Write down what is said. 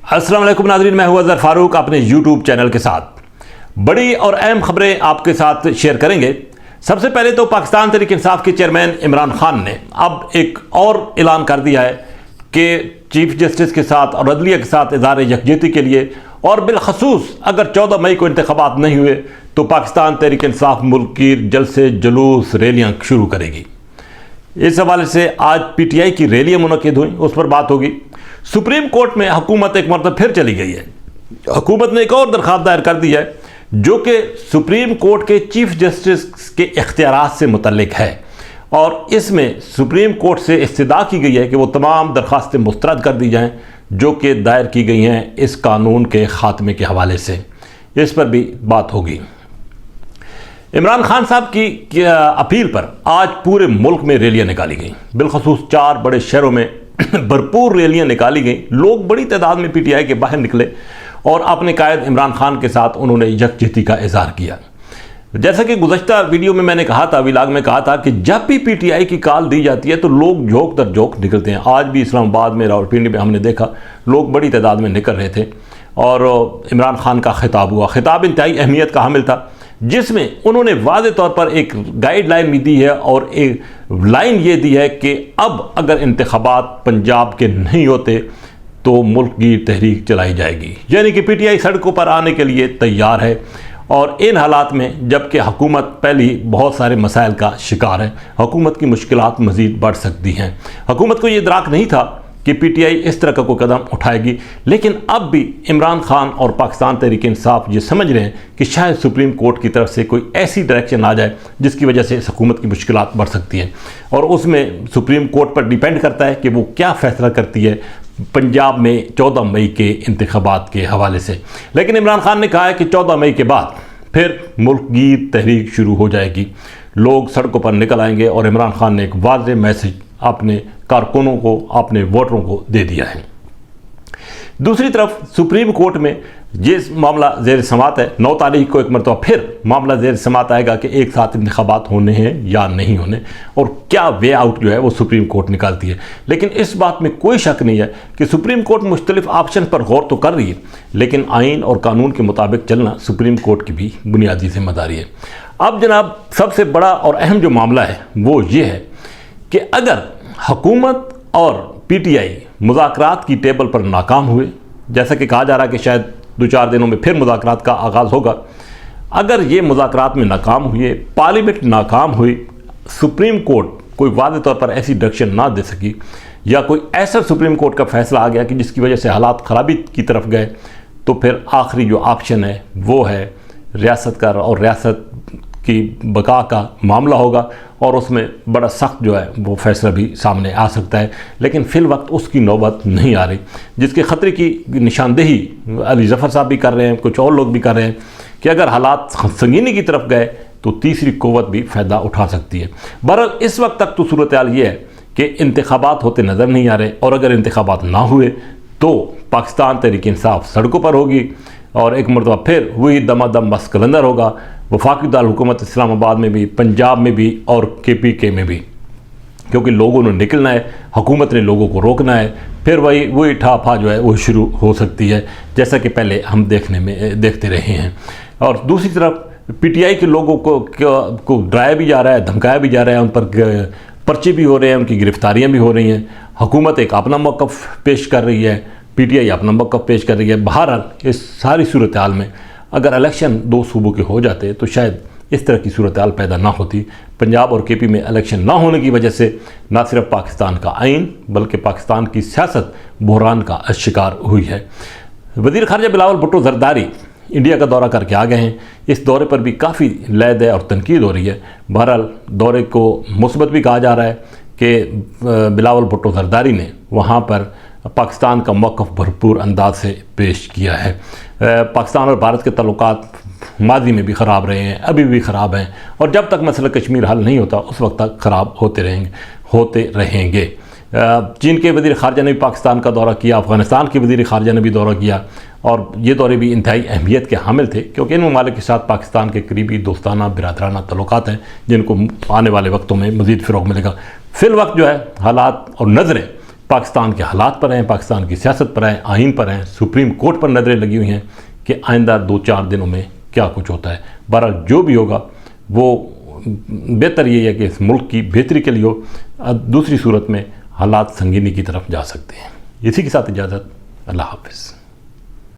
अस्सलाम वालेकुम नाज़रीन, मैं हूं अज़हर फारूक अपने यूट्यूब चैनल के साथ बड़ी और अहम खबरें आपके साथ शेयर करेंगे। सबसे पहले तो पाकिस्तान तहरीक इंसाफ के चेयरमैन इमरान खान ने अब एक और ऐलान कर दिया है कि चीफ जस्टिस के साथ और अदलिया के साथ इज़हार यकजहती के लिए और बिलखसूस अगर 14 मई को इंतखाबात नहीं हुए तो पाकिस्तान तहरीक इंसाफ मुल्क की जलसे जुलूस रैलियाँ शुरू करेगी। इस हवाले से आज PTI की रैलियाँ मुनक़िद हुई, उस पर बात होगी। सुप्रीम कोर्ट में हुकूमत एक मरतबा फिर चली गई है। हुकूमत ने एक और दरख्वास्त दायर कर दी है जो कि सुप्रीम कोर्ट के चीफ जस्टिस के इख्तियारात से मुतल्लिक है, और इसमें सुप्रीम कोर्ट से इस्तदा की गई है कि वो तमाम दरख्वास्तें मुस्तरद कर दी जाएँ जो कि दायर की गई हैं इस कानून के ख़ात्मे के हवाले से। इस पर भी बात होगी। इमरान खान साहब की अपील पर आज पूरे मुल्क में रैलियाँ निकाली गई, बिलखसूस 4 बड़े शहरों में भरपूर रैलियाँ निकाली गई। लोग बड़ी तादाद में PTI के बाहर निकले और अपने कायद इमरान खान के साथ उन्होंने यकजहती का इज़हार किया। जैसा कि गुज़श्ता वीडियो में मैंने कहा था, व्लॉग में कहा था कि जब भी PTI की कॉल दी जाती है तो लोग झोंक दर झोंक निकलते हैं। आज भी इस्लामाबाद में, रावलपिंडी में हमने देखा लोग बड़ी तादाद में निकल रहे थे और इमरान खान का खिताब हुआ। खिताब इंतहाई अहमियत का हामिल था, जिसमें उन्होंने वाज़े तौर पर एक गाइडलाइन भी दी है और एक लाइन ये दी है कि अब अगर इंतखाबात पंजाब के नहीं होते तो मुल्क की तहरीक चलाई जाएगी। यानी कि PTI सड़कों पर आने के लिए तैयार है। और इन हालात में जबकि हुकूमत पहले बहुत सारे मसाइल का शिकार है, हुकूमत की मुश्किलात मज़ीद बढ़ सकती हैं। हुकूमत को ये इदराक नहीं था कि PTI इस तरह का कोई कदम उठाएगी, लेकिन अब भी इमरान खान और पाकिस्तान तहरीक इंसाफ ये समझ रहे हैं कि शायद सुप्रीम कोर्ट की तरफ से कोई ऐसी डायरेक्शन आ जाए जिसकी वजह से इस हुकूमत की मुश्किलात बढ़ सकती हैं, और उसमें सुप्रीम कोर्ट पर डिपेंड करता है कि वो क्या फ़ैसला करती है पंजाब में 14 मई के इंतखाबात के हवाले से। लेकिन इमरान खान ने कहा है कि 14 मई के बाद फिर मुल्क की तहरीक शुरू हो जाएगी, लोग सड़कों पर निकल आएंगे, और इमरान खान ने एक वाज़ेह मैसेज अपने कारकुनों को, अपने वोटरों को दे दिया है। दूसरी तरफ सुप्रीम कोर्ट में ये मामला ज़ेर समात है। 9 तारीख को एक मरतबा फिर मामला ज़ेर समात आएगा कि एक साथ इंतखाबात होने हैं या नहीं होने, और क्या वे आउट जो है वो सुप्रीम कोर्ट निकालती है। लेकिन इस बात में कोई शक नहीं है कि सुप्रीम कोर्ट मुख्तलिफ ऑप्शन पर गौर तो कर रही है, लेकिन आइन और कानून के मुताबिक चलना सुप्रीम कोर्ट की भी बुनियादी जिम्मेदारी है। अब जनाब, सबसे बड़ा और अहम जो मामला है वो ये है कि अगर हुकूमत और PTI मुज़ाकरात की टेबल पर नाकाम हुए, जैसा कि कहा जा रहा है कि शायद 2-4 दिनों में फिर मुज़ाकरात का आगाज़ होगा, अगर ये मुज़ाकरात में नाकाम हुए, पार्लियामेंट नाकाम हुई, सुप्रीम कोर्ट कोई वाज़ेह तौर पर ऐसी डायरेक्शन ना दे सकी, या कोई ऐसा सुप्रीम कोर्ट का फ़ैसला आ गया कि जिसकी वजह से हालात ख़राबी की तरफ गए, तो फिर आखिरी जो ऑप्शन है वो है रियासत का, और रियासत की बका का मामला होगा, और उसमें बड़ा सख्त जो है वो फैसला भी सामने आ सकता है। लेकिन फ़िल वक्त उसकी नौबत नहीं आ रही, जिसके ख़तरे की निशानदेही अली ज़फ़र साहब भी कर रहे हैं, कुछ और लोग भी कर रहे हैं कि अगर हालात संगीनी की तरफ गए तो तीसरी क़ुव्वत भी फ़ायदा उठा सकती है। बहरहाल इस वक्त तक तो सूरत हाल ये है कि इंतखाबात होते नज़र नहीं आ रहे, और अगर इंतखाबात ना हुए तो पाकिस्तान तहरीक इंसाफ सड़कों पर होगी, और एक मरतबा फिर वही दमादम बस कलंदर होगा, वफाकी दारुल हुकूमत इस्लामाबाद में भी, पंजाब में भी और KPK में भी, क्योंकि लोगों ने निकलना है, हुकूमत ने लोगों को रोकना है। फिर वही ठाफा जो है वो शुरू हो सकती है, जैसा कि पहले हम देखते रहे हैं। और दूसरी तरफ PTI के लोगों को डराया भी जा रहा है, धमकाया भी जा रहा है, उन पर पर्चे भी हो रहे हैं, उनकी गिरफ्तारियाँ भी हो रही हैं। हुकूमत एक अपना मौक़िफ़ पेश कर रही है, PTI अपना मौक़िफ़ पेश कर रही है। बहरहाल इस सारी सूरत हाल में अगर इलेक्शन 2 सूबों के हो जाते तो शायद इस तरह की सूरत हाल पैदा ना होती। पंजाब और KP में इलेक्शन ना होने की वजह से न सिर्फ पाकिस्तान का आइन बल्कि पाकिस्तान की सियासत बहरान का शिकार हुई है। वज़ीर ख़ारिजा बिलावल भुट्टो ज़रदारी इंडिया का दौरा करके आ गए हैं। इस दौरे पर भी काफ़ी लैद है और तनकीद हो रही है। बहरहाल दौरे को मुस्बत भी कहा जा रहा है कि बिलावल भुट्टो ज़रदारी ने वहाँ पर पाकिस्तान का मौक़िफ़ भरपूर अंदाज से पेश किया है। पाकिस्तान और भारत के ताल्लुकात माजी में भी ख़राब रहे हैं, अभी भी ख़राब हैं, और जब तक मसला कश्मीर हल नहीं होता उस वक्त तक ख़राब होते रहेंगे। चीन के वज़ीर ख़ारिजा ने भी पाकिस्तान का दौरा किया, अफ़गानिस्तान के वज़ीर ख़ारिजा ने भी दौरा किया, और ये दौरे भी इंतहाई अहमियत के हामिल थे, क्योंकि इन ममालिक के साथ पाकिस्तान के करीबी दोस्ताना बिरादराना ताल्लुकात हैं जिनको आने वाले वक्तों में मज़ीद फ़रोग़ मिलेगा। फ़िल वक्त जो है हालात और नज़रें پاکستان کے حالات پر ہیں، پاکستان کی سیاست پر ہیں، آئین پر ہیں، سپریم کورٹ پر نظریں لگی ہوئی ہیں کہ آئندہ 2-4 دنوں میں کیا کچھ ہوتا ہے۔ بہرحال جو بھی ہوگا وہ بہتر یہ ہے کہ اس ملک کی بہتری کے لیے ہو، دوسری صورت میں حالات سنگینی کی طرف جا سکتے ہیں۔ اسی کے ساتھ اجازت، اللہ حافظ۔